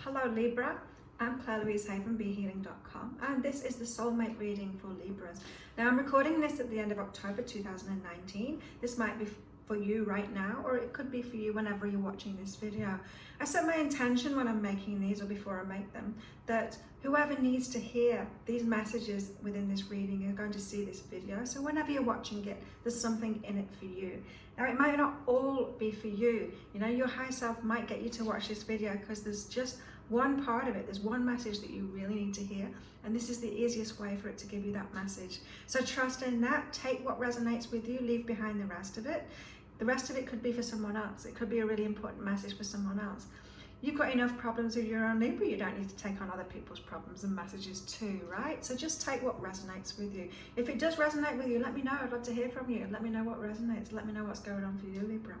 Hello Libra, I'm Claire Louise Hay from BeHealing.com and this is the soulmate reading for Libras. Now I'm recording this at the end of October 2019. This might be for you right now, or it could be for you whenever you're watching this video. I set my intention when I'm making these, or before I make them, that whoever needs to hear these messages within this reading are going to see this video. So whenever you're watching it, there's something in it for you. Now it might not all be for you. You know, your higher self might get you to watch this video because there's just one part of it, there's one message that you really need to hear, and this is the easiest way for it to give you that message. So trust in that, take what resonates with you, leave behind the rest of it. The rest of it could be for someone else. It could be a really important message for someone else. You've got enough problems of your own, Libra. You don't need to take on other people's problems and messages too, right? So just take what resonates with you. If it does resonate with you, let me know. I'd love to hear from you. Let me know what resonates. Let me know what's going on for you, Libra.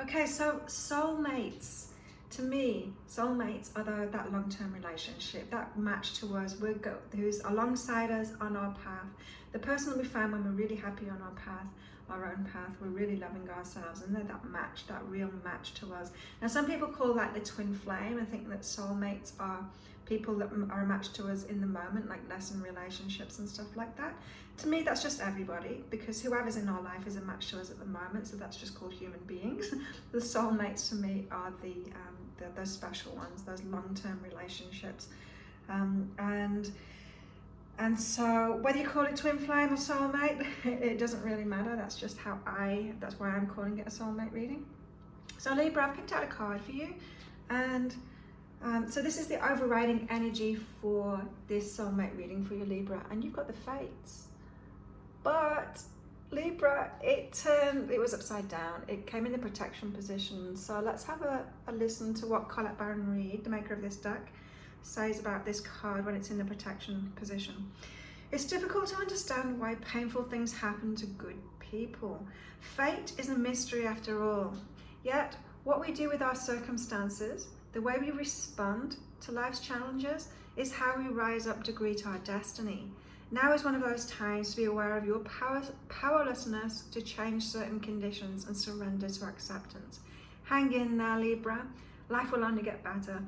Okay, so soulmates. To me, soulmates are that long-term relationship, that match to us, who's alongside us on our path. The person that we find when we're really happy on our path, our own path, we're really loving ourselves, and they're that match, that real match to us. Now, some people call that the twin flame and think that soulmates are people that are a match to us in the moment, like lesson relationships and stuff like that. To me, that's just everybody, because whoever's in our life is a match to us at the moment, so that's just called human beings. The soulmates to me are those special ones, those long-term relationships. And so whether you call it twin flame or soulmate, it doesn't really matter. That's just that's why I'm calling it a soulmate reading. So Libra, I've picked out a card for you, and so this is the overriding energy for this soulmate reading for you, Libra, and you've got the fates. But Libra, it was upside down. It came in the protection position. So let's have a listen to what Colette Baron Reid, the maker of this deck, says about this card when it's in the protection position. It's difficult to understand why painful things happen to good people. Fate is a mystery after all. Yet, what we do with our circumstances, the way we respond to life's challenges, is how we rise up to greet our destiny. Now is one of those times to be aware of your powerlessness to change certain conditions and surrender to acceptance. Hang in there, Libra. Life will only get better.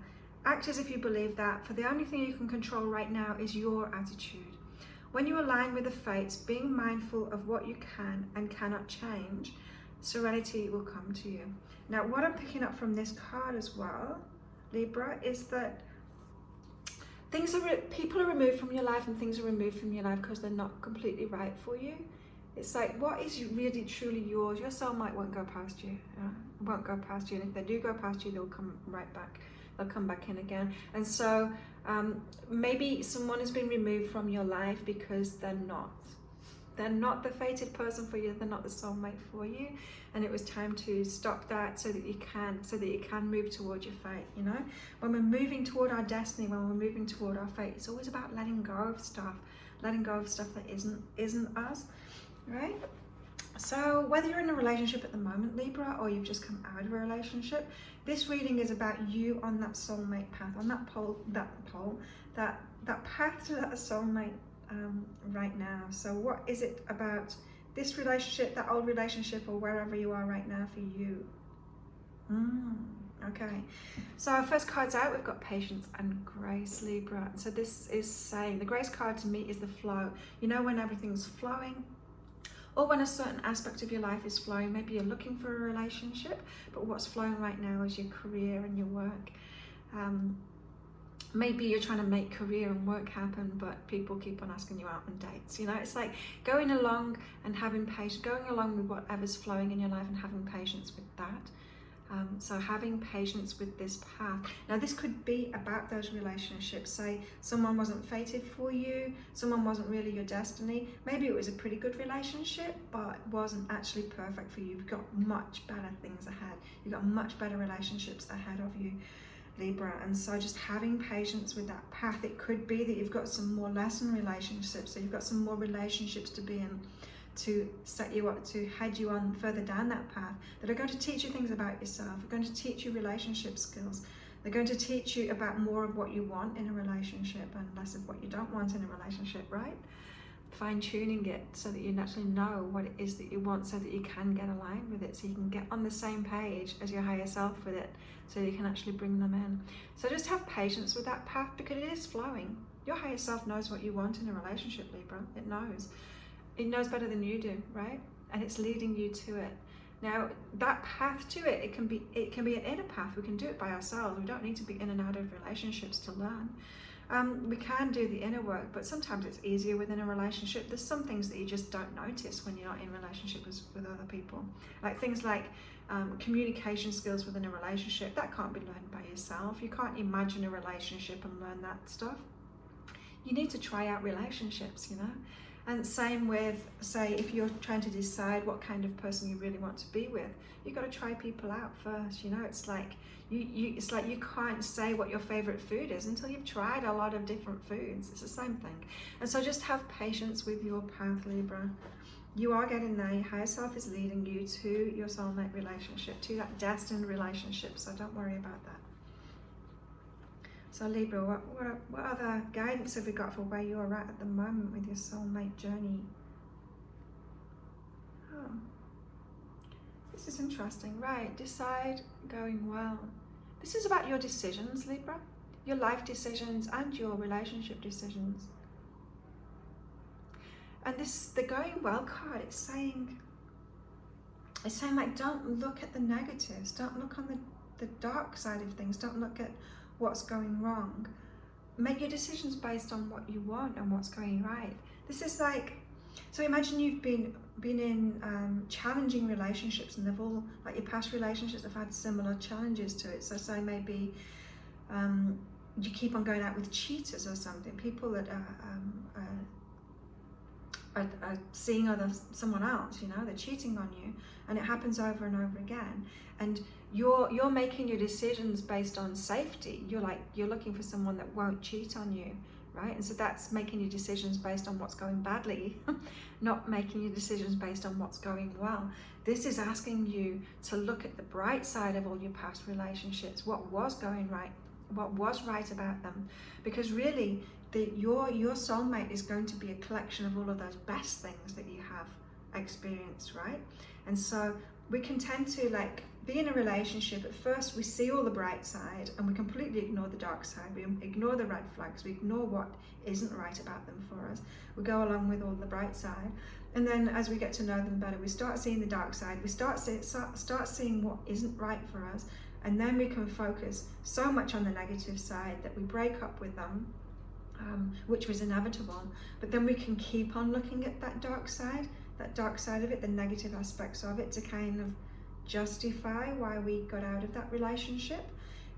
Act as if you believe that, for the only thing you can control right now is your attitude. When you align with the fates, being mindful of what you can and cannot change, serenity will come to you. Now, what I'm picking up from this card as well, Libra, is that people are removed from your life, and things are removed from your life because they're not completely right for you. It's like, what is really truly yours? Your soulmate won't go past you. Won't go past you, and if they do go past you, they'll come right back. They'll come back in again. And so maybe someone has been removed from your life because they're not the fated person for you. They're not the soulmate for you, and it was time to stop that so that you can move toward your fate. You know, when we're moving toward our destiny, when we're moving toward our fate, it's always about letting go of stuff that isn't us, right? So whether you're in a relationship at the moment, Libra, or you've just come out of a relationship, this reading is about you on that soulmate path, on that path to that soulmate right now. So what is it about this relationship, that old relationship, or wherever you are right now for you? Okay, so our first card's out. We've got patience and grace, Libra. So this is saying, the grace card to me is the flow. You know, when everything's flowing, or when a certain aspect of your life is flowing. Maybe you're looking for a relationship, but what's flowing right now is your career and your work. Maybe you're trying to make career and work happen, but people keep on asking you out on dates. You know, it's like going along and having patience, going along with whatever's flowing in your life and having patience with that. So having patience with this path. Now this could be about those relationships. Say someone wasn't fated for you, someone wasn't really your destiny. Maybe it was a pretty good relationship, but wasn't actually perfect for you. You've got much better things ahead. You've got much better relationships ahead of you, Libra. And so just having patience with that path. It could be that you've got some more lesson relationships, so you've got some more relationships to be in, to set you up, to head you on further down that path, that are going to teach you things about yourself, are going to teach you relationship skills. They're going to teach you about more of what you want in a relationship and less of what you don't want in a relationship, right? fine-tuning it so that you actually know what it is that you want, so that you can get aligned with it, so you can get on the same page as your higher self with it, so you can actually bring them in. So just have patience with that path, because it is flowing. Your higher self knows what you want in a relationship, Libra. It knows. It knows better than you do, right? And it's leading you to it. Now, that path to it, it can be an inner path. We can do it by ourselves. We don't need to be in and out of relationships to learn. We can do the inner work, but sometimes it's easier within a relationship. There's some things that you just don't notice when you're not in relationship with other people. Like things like communication skills within a relationship, that can't be learned by yourself. You can't imagine a relationship and learn that stuff. You need to try out relationships, you know? And same with, say, if you're trying to decide what kind of person you really want to be with, you've got to try people out first, you know? It's like you can't say what your favorite food is until you've tried a lot of different foods. It's the same thing. And so just have patience with your path, Libra. You are getting there. Your higher self is leading you to your soulmate relationship, to that destined relationship. So don't worry about that. So Libra, what other guidance have we got for where you are at the moment with your soulmate journey? Oh, this is interesting. Right, decide, going well. This is about your decisions, Libra. Your life decisions and your relationship decisions. And the going well card, it's saying like, don't look at the negatives. Don't look on the dark side of things. Don't look at what's going wrong. Make your decisions based on what you want and what's going right. This is like, so imagine you've been in challenging relationships, and they've all, like your past relationships have had similar challenges to it. So say maybe you keep on going out with cheaters or something, people that are seeing someone else, you know, they're cheating on you, and it happens over and over again. And you're making your decisions based on safety. You're looking for someone that won't cheat on you, right? And so that's making your decisions based on what's going badly, not making your decisions based on what's going well. This is asking you to look at the bright side of all your past relationships, what was going right, what was right about them, because really your soulmate is going to be a collection of all of those best things that you have experienced, right? And so we can tend to like be in a relationship. At first we see all the bright side and we completely ignore the dark side. We ignore the red flags, we ignore what isn't right about them for us. We go along with all the bright side, and then as we get to know them better, we start seeing the dark side. We start seeing what isn't right for us, and then we can focus so much on the negative side that we break up with them, which was inevitable. But then we can keep on looking at that dark side of it, the negative aspects of it, to kind of justify why we got out of that relationship,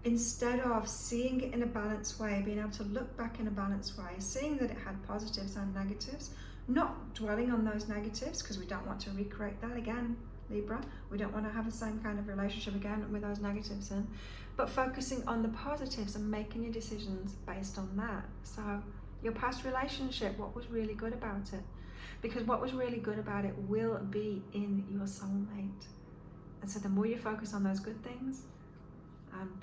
instead of seeing it in a balanced way, being able to look back in a balanced way, seeing that it had positives and negatives, not dwelling on those negatives, because we don't want to recreate that again, Libra. We don't want to have the same kind of relationship again with those negatives in, but focusing on the positives and making your decisions based on that. So your past relationship, what was really good about it? Because what was really good about it will be in your soulmate. And so the more you focus on those good things,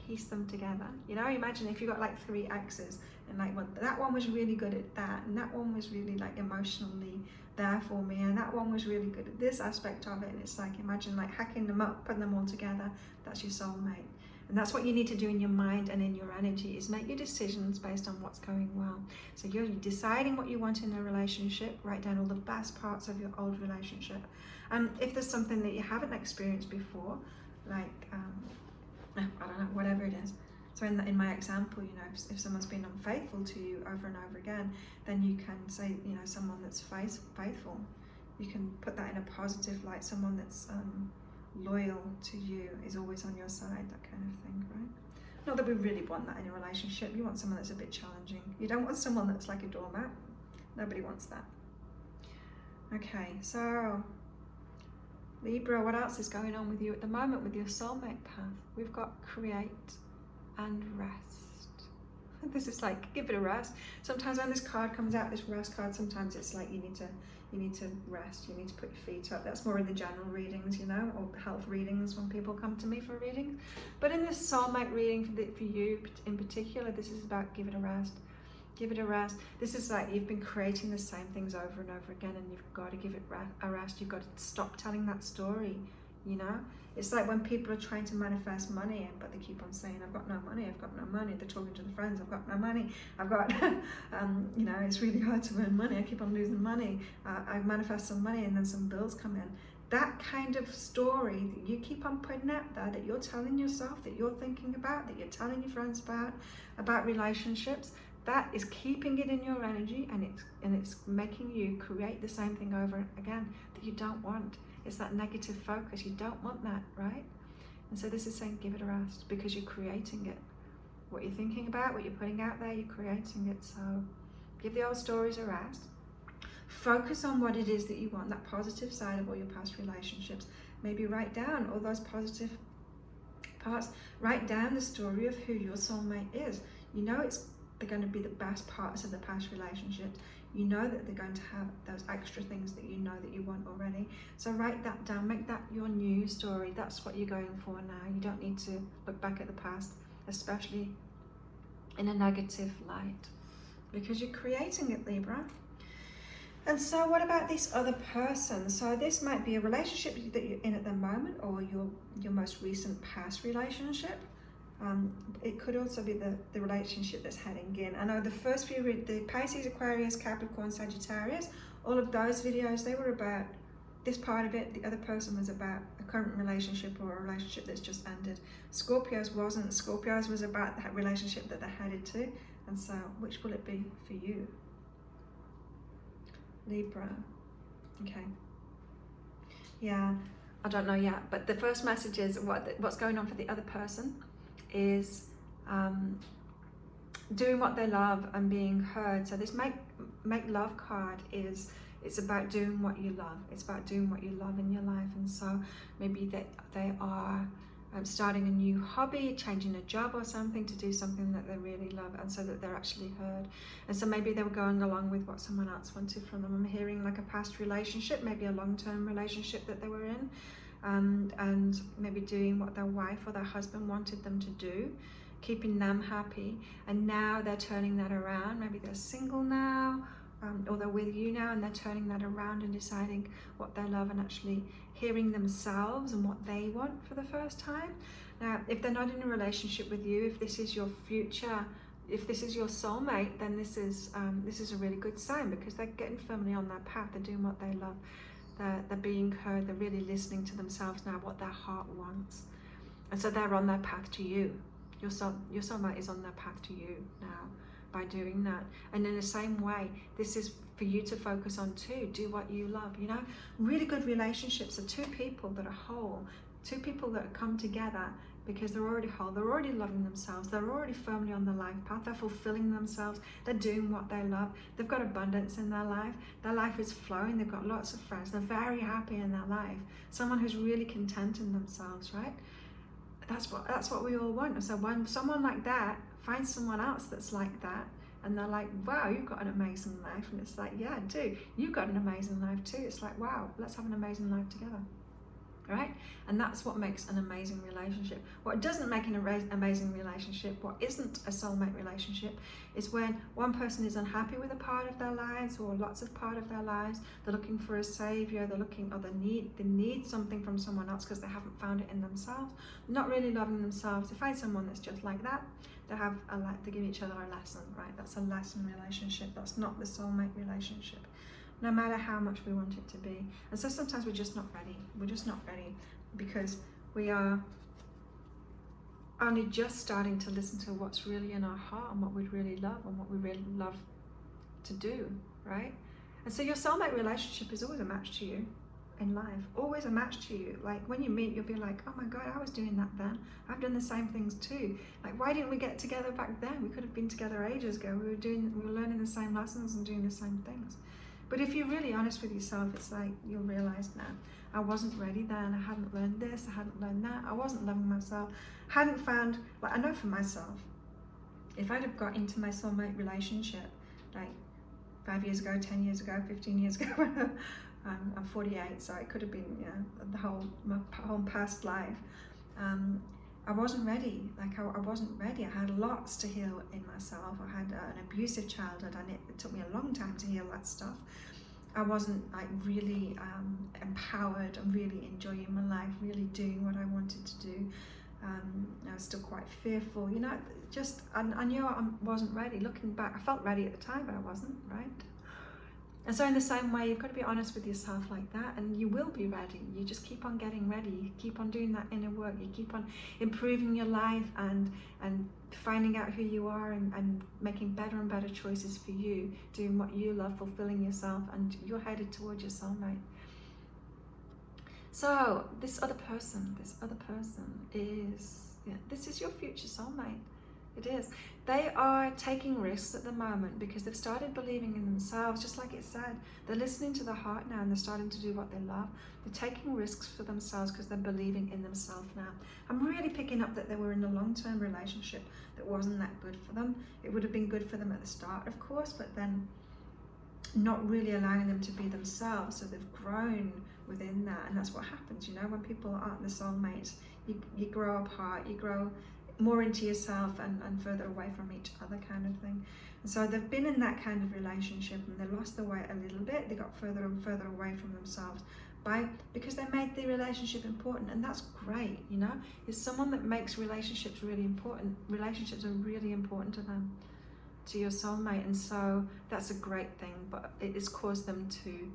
piece them together. You know, imagine if you got like 3 exes, and like, well, that one was really good at that, and that one was really like emotionally there for me, and that one was really good at this aspect of it. And it's like, imagine like hacking them up, putting them all together. That's your soulmate. And that's what you need to do in your mind and in your energy, is make your decisions based on what's going well. So you're deciding what you want in a relationship. Write down all the best parts of your old relationship. And if there's something that you haven't experienced before, like, I don't know, whatever it is. So in my example, you know, if someone's been unfaithful to you over and over again, then you can say, you know, someone that's faithful. You can put that in a positive light. Someone that's loyal to you, is always on your side, that kind of thing, right? Not that we really want that in a relationship. You want someone that's a bit challenging. You don't want someone that's like a doormat. Nobody wants that. Okay, so Libra, what else is going on with you at the moment with your soulmate path? We've got create and rest. This is like, give it a rest. Sometimes when this card comes out, this rest card, sometimes it's like you need to rest, you need to put your feet up. That's more in the general readings, you know, or health readings when people come to me for readings. But in this soulmate reading for you in particular, this is about give it a rest. Give it a rest. This is like you've been creating the same things over and over again, and you've got to give it a rest. You've got to stop telling that story, you know? It's like when people are trying to manifest money, but they keep on saying, I've got no money, I've got no money. They're talking to the friends, I've got no money. I've got, you know, it's really hard to earn money. I keep on losing money. I manifest some money and then some bills come in. That kind of story that you keep on putting out there, that you're telling yourself, that you're thinking about, that you're telling your friends about relationships, that is keeping it in your energy, and it's making you create the same thing over again that you don't want. It's that negative focus. You don't want that, right? And so this is saying give it a rest, because you're creating it. What you're thinking about, what you're putting out there, you're creating it. So give the old stories a rest. Focus on what it is that you want, that positive side of all your past relationships. Maybe write down all those positive parts. Write down the story of who your soulmate is. You know they're going to be the best parts of the past relationships. You know that they're going to have those extra things that you know that you want already. So write that down, make that your new story. That's what you're going for now. You don't need to look back at the past, especially in a negative light, because you're creating it, Libra. And so what about this other person? So this might be a relationship that you're in at the moment, or your most recent past relationship. It could also be the relationship that's heading in. I know the first few, the Pisces, Aquarius, Capricorn, Sagittarius, all of those videos, they were about this part of it. The other person was about a current relationship or a relationship that's just ended. Scorpios wasn't. Scorpios was about that relationship that they're headed to. And so which will it be for you? Libra. Okay. Yeah, I don't know yet, but the first message is what's going on for the other person is doing what they love and being heard. So this make love card it's about doing what you love. It's about doing what you love in your life. And so maybe they are starting a new hobby, changing a job or something, to do something that they really love, and so that they're actually heard. And so maybe they were going along with what someone else wanted from them. I'm hearing like a past relationship, maybe a long-term relationship that they were in, and maybe doing what their wife or their husband wanted them to do, keeping them happy. And now they're turning that around. Maybe they're single now, or they're with you now, and they're turning that around and deciding what they love, and actually hearing themselves and what they want for the first time. Now, if they're not in a relationship with you, if this is your future, if this is your soulmate, then this is a really good sign, because they're getting firmly on their path. They're doing what they love. They're being heard. They're really listening to themselves now, what their heart wants. And so they're on their path to you. Your soulmate is on their path to you now by doing that. And in the same way, this is for you to focus on too. Do what you love. You know, really good relationships are two people that are whole, two people that come together because they're already whole, they're already loving themselves, they're already firmly on the life path, they're fulfilling themselves, they're doing what they love, they've got abundance in their life is flowing, they've got lots of friends, they're very happy in their life. Someone who's really content in themselves, right? That's what we all want. And so when someone like that finds someone else that's like that, and they're like, wow, you've got an amazing life, and it's like, yeah, I do. You've got an amazing life too. It's like, wow, let's have an amazing life together. Right? And that's what makes an amazing relationship. What doesn't make an amazing relationship, what isn't a soulmate relationship, is when one person is unhappy with a part of their lives, or lots of part of their lives. They're looking for a savior. They're looking, or they need something from someone else because they haven't found it in themselves. Not really loving themselves. They find someone that's just like that. They give each other a lesson, right? That's a lesson relationship. That's not the soulmate relationship, no matter how much we want it to be. And so sometimes we're just not ready. We're just not ready because we are only just starting to listen to what's really in our heart and what we'd really love and what we really love to do, right? And so your soulmate relationship is always a match to you in life, always a match to you. Like when you meet, you'll be like, oh my God, I was doing that then. I've done the same things too. Like, why didn't we get together back then? We could have been together ages ago. We were learning the same lessons and doing the same things. But if you're really honest with yourself, it's like you'll realize now, I wasn't ready then. I hadn't learned this, I hadn't learned that. I wasn't loving myself. Hadn't found, like, I know for myself, if I'd have got into my soulmate relationship like 5 years ago, 10 years ago, 15 years ago, I'm 48, so it could have been, you know, my whole past life. I wasn't ready. Like I wasn't ready. I had lots to heal in myself. I had an abusive childhood, and it took me a long time to heal that stuff. I wasn't like really empowered and really enjoying my life, really doing what I wanted to do. I was still quite fearful, you know, just I knew I wasn't ready. Looking back, I felt ready at the time, but I wasn't, right? And so in the same way, you've got to be honest with yourself like that, and you will be ready. You just keep on getting ready. You keep on doing that inner work. You keep on improving your life and finding out who you are and making better and better choices for you, doing what you love, fulfilling yourself, and you're headed towards your soulmate. So this other person is, this is your future soulmate. It is. They are taking risks at the moment because they've started believing in themselves, just like it said. They're listening to the heart now, and they're starting to do what they love. They're taking risks for themselves because they're believing in themselves now. I'm really picking up that they were in a long-term relationship that wasn't that good for them. It would have been good for them at the start, of course, but then not really allowing them to be themselves. So they've grown within that, and that's what happens, you know, when people aren't the soulmates. You grow apart, you grow more into yourself and further away from each other, kind of thing. And so they've been in that kind of relationship, and they lost their way a little bit. They got further and further away from themselves because they made the relationship important, and that's great, you know. It's someone that makes relationships really important. Relationships are really important to them, to your soulmate, and so that's a great thing. But it has caused them to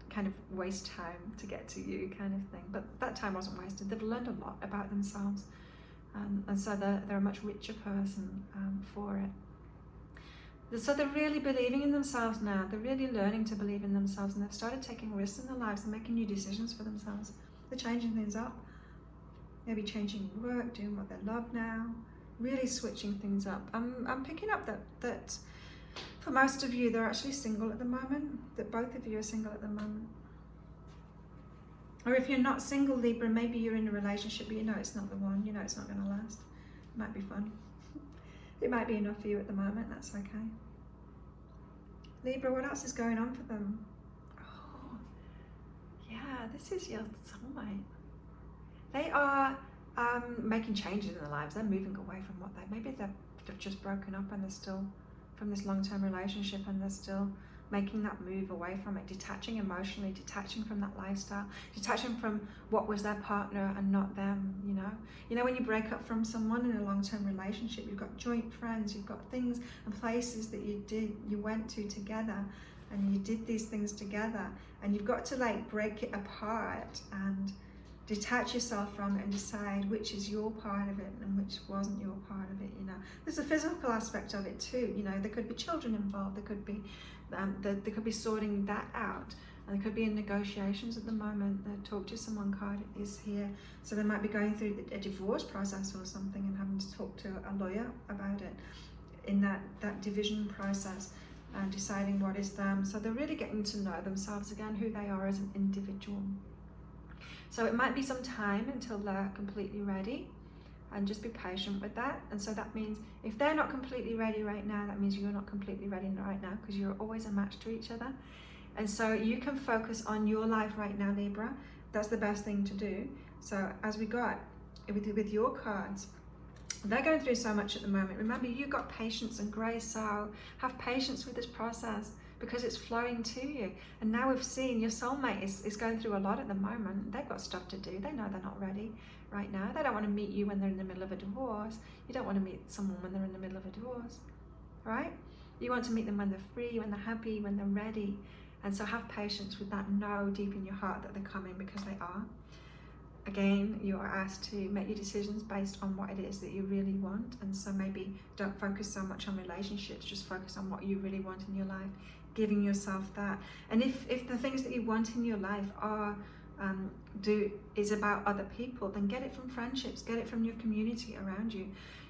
kind of waste time to get to you, kind of thing. But that time wasn't wasted. They've learned a lot about themselves. And so they're a much richer person for it. So they're really believing in themselves now. They're really learning to believe in themselves, and they've started taking risks in their lives and making new decisions for themselves. They're changing things up, maybe changing work, doing what they love now, really switching things up. I'm picking up that for most of you, they're actually single at the moment, that both of you are single at the moment. Or if you're not single, Libra, maybe you're in a relationship, but you know it's not the one, you know it's not going to last. It might be fun. It might be enough for you at the moment, that's okay. Libra, what else is going on for them? Oh, yeah, this is your soulmate. They are making changes in their lives. They're moving away from what maybe they've just broken up, and they're still from this long-term relationship, and they're still making that move away from it, detaching emotionally, detaching from that lifestyle, detaching from what was their partner and not them, you know. You know, when you break up from someone in a long-term relationship, you've got joint friends, you've got things and places that you went to together, and you did these things together, and you've got to like break it apart and detach yourself from it and decide which is your part of it and which wasn't your part of it, you know. There's a physical aspect of it too, you know. There could be children involved, there could be sorting that out, and there could be in negotiations at the moment. The talk to someone card is here, so they might be going through a divorce process or something and having to talk to a lawyer about it in that division process, and deciding what is them. So they're really getting to know themselves again, who they are as an individual. So it might be some time until they're completely ready, and just be patient with that. And so that means if they're not completely ready right now, that means you're not completely ready right now, because you're always a match to each other. And so you can focus on your life right now, Libra. That's the best thing to do. So as we got with your cards, they're going through so much at the moment. Remember, you got patience and grace, so have patience with this process, because it's flowing to you. And now we've seen your soulmate is going through a lot at the moment. They've got stuff to do. They know they're not ready right now. They don't want to meet you when they're in the middle of a divorce. You don't want to meet someone when they're in the middle of a divorce, right? You want to meet them when they're free, when they're happy, when they're ready. And so have patience with that. Know deep in your heart that they're coming, because they are. Again, you are asked to make your decisions based on what it is that you really want. And so maybe don't focus so much on relationships, just focus on what you really want in your life, giving yourself that. And if the things that you want in your life are is about other people, then get it from friendships, get it from your community around you.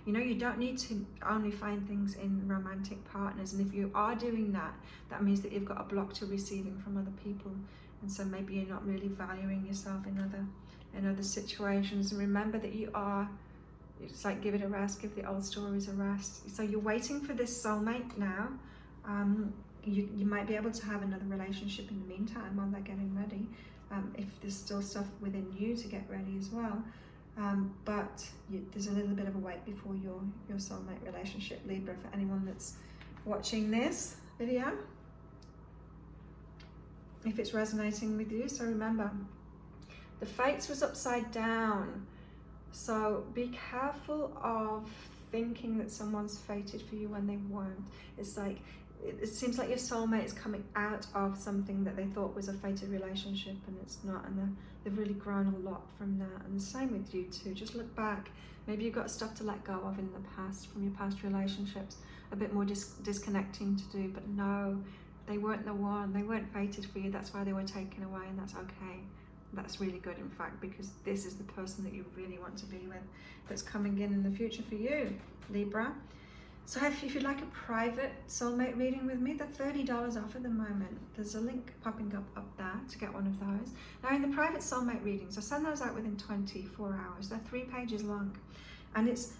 You know, you don't need to only find things in romantic partners. And if you are doing that, that means that you've got a block to receiving from other people. And so maybe you're not really valuing yourself in other situations. And remember that you are, it's like give it a rest, give the old stories a rest. So you're waiting for this soulmate now. You might be able to have another relationship in the meantime while they're getting ready, if there's still stuff within you to get ready as well. but there's a little bit of a wait before your soulmate relationship, Libra, for anyone that's watching this video, if it's resonating with you. So remember, the fates was upside down, so be careful of thinking that someone's fated for you when they weren't. It's like, it seems like your soulmate is coming out of something that they thought was a fated relationship, and it's not, and they've really grown a lot from that. And the same with you too. Just look back. Maybe you've got stuff to let go of in the past, from your past relationships, a bit more disconnecting to do, but no, they weren't the one. They weren't fated for you. That's why they were taken away, and that's okay. That's really good, in fact, because this is the person that you really want to be with, that's coming in the future for you, Libra. So if you'd like a private soulmate reading with me, they're $30 off at the moment. There's a link popping up there to get one of those. Now, in the private soulmate readings, I send those out within 24 hours. They're 3 pages long, and it's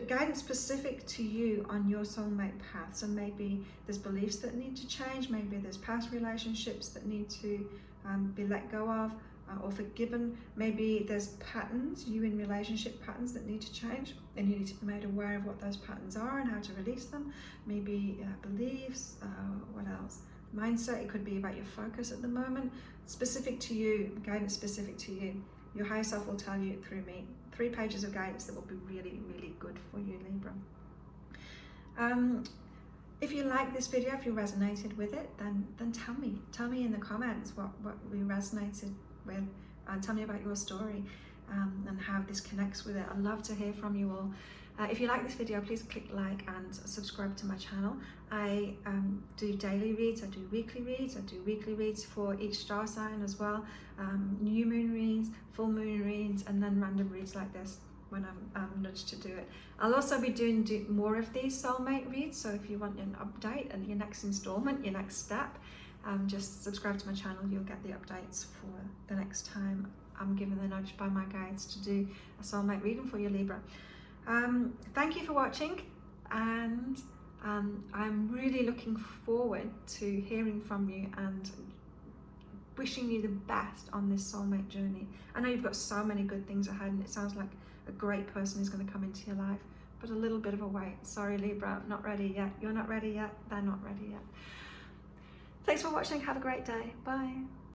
guidance specific to you on your soulmate path. So maybe there's beliefs that need to change, maybe there's past relationships that need to be let go of or forgiven. Maybe there's patterns, you in relationship patterns, that need to change, and you need to be made aware of what those patterns are and how to release them. Maybe beliefs, what else? Mindset. It could be about your focus at the moment. Specific to you, guidance specific to you. Your higher self will tell you through me. 3 pages of guidance that will be really, really good for you, Libra. If you like this video, if you resonated with it, then tell me. Tell me in the comments what we resonated with, and tell me about your story and how this connects with it. I'd love to hear from you all. If you like this video, please click like and subscribe to my channel. I do daily reads, I do weekly reads, I do weekly reads for each star sign as well, new moon reads, full moon reads, and then random reads like this when I'm nudged to do it. I'll also be doing more of these soulmate reads, so if you want an update and your next installment, your next step, just subscribe to my channel. You'll get the updates for the next time I'm given the nudge by my guides to do a soulmate reading for you, Libra. Thank you for watching, and I'm really looking forward to hearing from you and wishing you the best on this soulmate journey. I know you've got so many good things ahead, and it sounds like a great person is going to come into your life, but a little bit of a wait. Sorry, Libra, not ready yet. You're not ready yet. They're not ready yet. Thanks for watching. Have a great day. Bye.